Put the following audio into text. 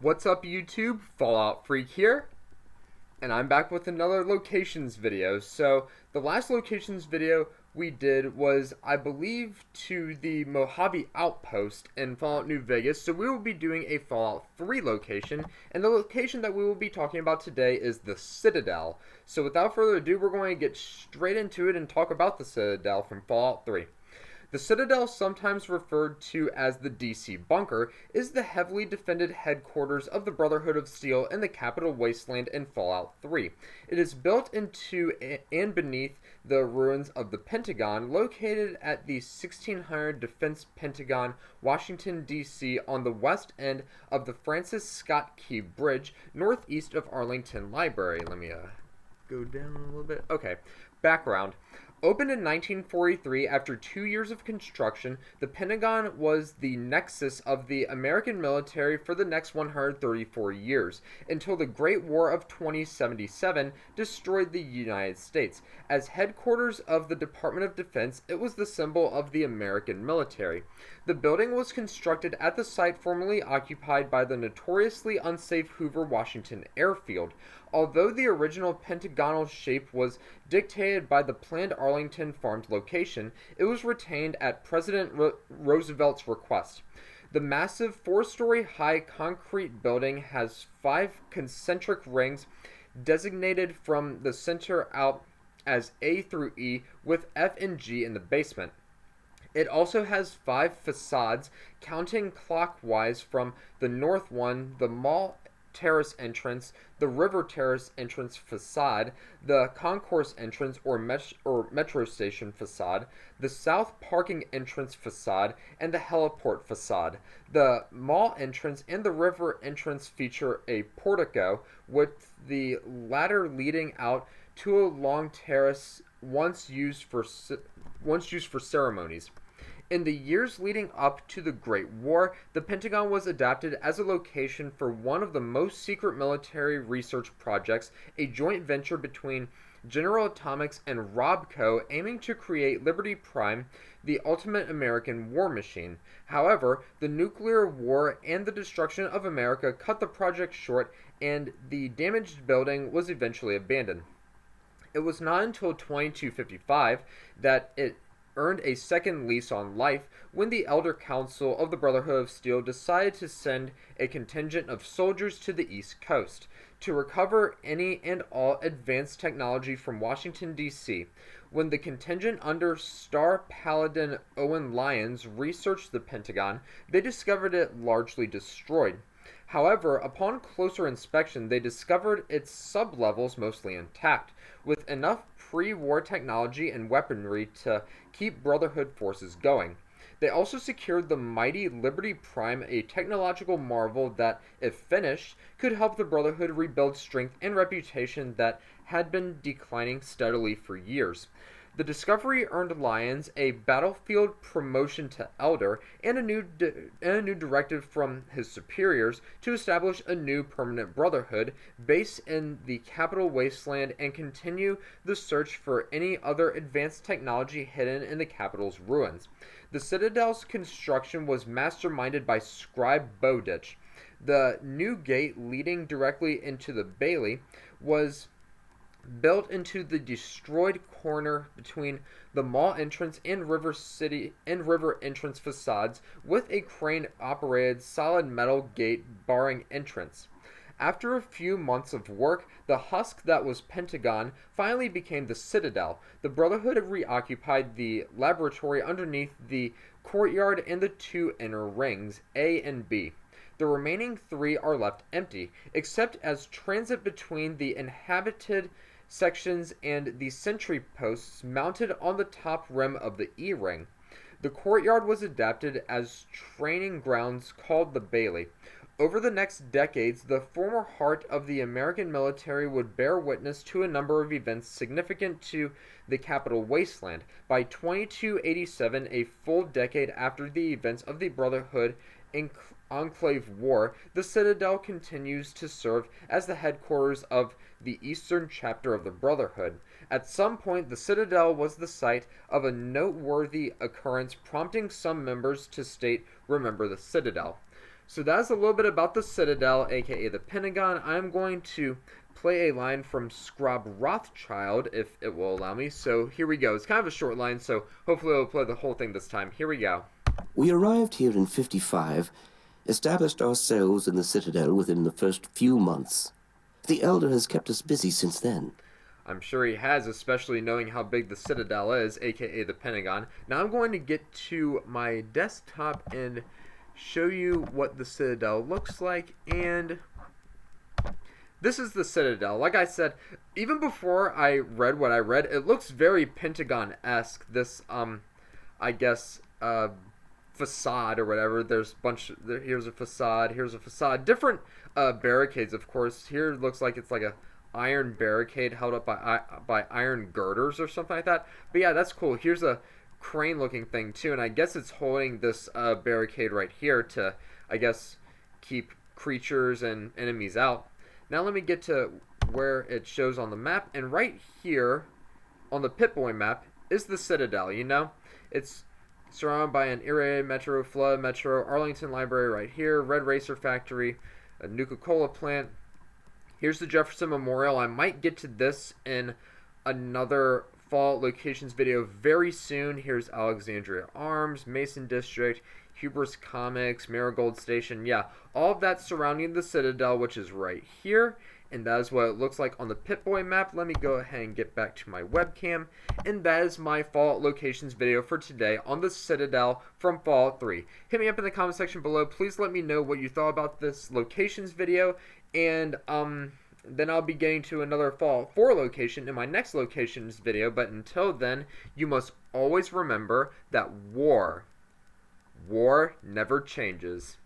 What's up YouTube? Fallout Freak here, and I'm back with another locations video. So the last locations video we did was, I believe, to the Mojave Outpost in Fallout New Vegas. So we will be doing a Fallout 3 location, and the location that we will be talking about today is the Citadel. So without further ado, we're going to get straight into it and talk about the Citadel from Fallout 3. The Citadel, sometimes referred to as the DC Bunker, is the heavily defended headquarters of the Brotherhood of Steel in the Capital Wasteland in Fallout 3. It is built into and beneath the ruins of the Pentagon, located at the 1600 Defense Pentagon, Washington, D.C. on the west end of the Francis Scott Key Bridge, northeast of Arlington Library. Let me go down a little bit. Okay, background. Opened in 1943 after 2 years of construction, the Pentagon was the nexus of the American military for the next 134 years, until the Great War of 2077 destroyed the United States. As headquarters of the Department of Defense, it was the symbol of the American military. The building was constructed at the site formerly occupied by the notoriously unsafe Hoover Washington Airfield. Although the original pentagonal shape was dictated by the planned Arlington farmed location, it was retained at President Roosevelt's request. The massive 4-story high concrete building has 5 concentric rings designated from the center out as A through E, with F and G in the basement. It also has 5 facades, counting clockwise from the north one, the Mall Terrace entrance, the River Terrace entrance facade, the Concourse entrance or Metro Station facade, the South Parking entrance facade, and the Heliport facade. The mall entrance and the river entrance feature a portico, with the latter leading out to a long terrace once used for ceremonies. In the years leading up to the Great War, the Pentagon was adapted as a location for one of the most secret military research projects, a joint venture between General Atomics and Robco, aiming to create Liberty Prime, the ultimate American war machine. However, the nuclear war and the destruction of America cut the project short, and the damaged building was eventually abandoned. It was not until 2255 that it earned a second lease on life, when the Elder Council of the Brotherhood of Steel decided to send a contingent of soldiers to the East Coast to recover any and all advanced technology from Washington, D.C. When the contingent under Star Paladin Owen Lyons researched the Pentagon, they discovered it largely destroyed. However, upon closer inspection, they discovered its sublevels mostly intact, with enough pre-war technology and weaponry to keep Brotherhood forces going. They also secured the mighty Liberty Prime, a technological marvel that, if finished, could help the Brotherhood rebuild strength and reputation that had been declining steadily for years. The discovery earned Lyons a battlefield promotion to Elder and a new directive from his superiors to establish a new permanent brotherhood based in the Capital Wasteland and continue the search for any other advanced technology hidden in the capital's ruins. The Citadel's construction was masterminded by Scribe Bowditch. The new gate leading directly into the Bailey was built into the destroyed corner between the mall entrance and river entrance facades, with a crane operated solid metal gate barring entrance. After a few months of work, the husk that was Pentagon finally became the Citadel. The Brotherhood reoccupied the laboratory underneath the courtyard and the 2 inner rings, A and B. The remaining 3 are left empty, except as transit between the inhabited sections and the sentry posts mounted on the top rim of the E-ring. The courtyard was adapted as training grounds called the Bailey. Over the next decades, the former heart of the American military would bear witness to a number of events significant to the Capital Wasteland. By 2287, a full decade after the events of the Brotherhood Enclave War, the Citadel continues to serve as the headquarters of the eastern chapter of the Brotherhood. At some point, the Citadel was the site of a noteworthy occurrence, prompting some members to state, "Remember the Citadel." So that's a little bit about the Citadel, aka the Pentagon. I'm going to play a line from Scrub Rothschild, if it will allow me. So here we go. It's kind of a short line, so hopefully I'll play the whole thing this time. Here we go. We arrived here in 55, established ourselves in the Citadel within the first few months. The Elder has kept us busy since then. I'm sure he has, especially knowing how big the Citadel is, aka the Pentagon. Now I'm going to get to my desktop and show you what the Citadel looks like, and this is the Citadel. Like I said, even before I read what I read, it looks very Pentagon-esque. This, I guess, facade or whatever. There's here's a facade. Different barricades, of course. Here it looks like it's like a iron barricade held up by iron girders or something like that. But yeah, that's cool. Here's a crane looking thing too, and I guess it's holding this barricade right here to, I guess, keep creatures and enemies out. Now let me get to where it shows on the map, and right here on the Pip-Boy map is the Citadel. You know, it's surrounded by an Erie Metro, Flood Metro, Arlington Library right here, Red Racer Factory, a Nuka-Cola plant. Here's the Jefferson Memorial. I might get to this in another Fallout locations video very soon. Here's Alexandria Arms, Mason District, Hubris Comics, Marigold Station. Yeah, all of that surrounding the Citadel, which is right here. And that is what it looks like on the Pip-Boy map. Let me go ahead and get back to my webcam. And that is my Fallout locations video for today on the Citadel from Fallout 3. Hit me up in the comment section below. Please let me know what you thought about this locations video. And then I'll be getting to another Fallout 4 location in my next locations video. But until then, you must always remember that war never changes.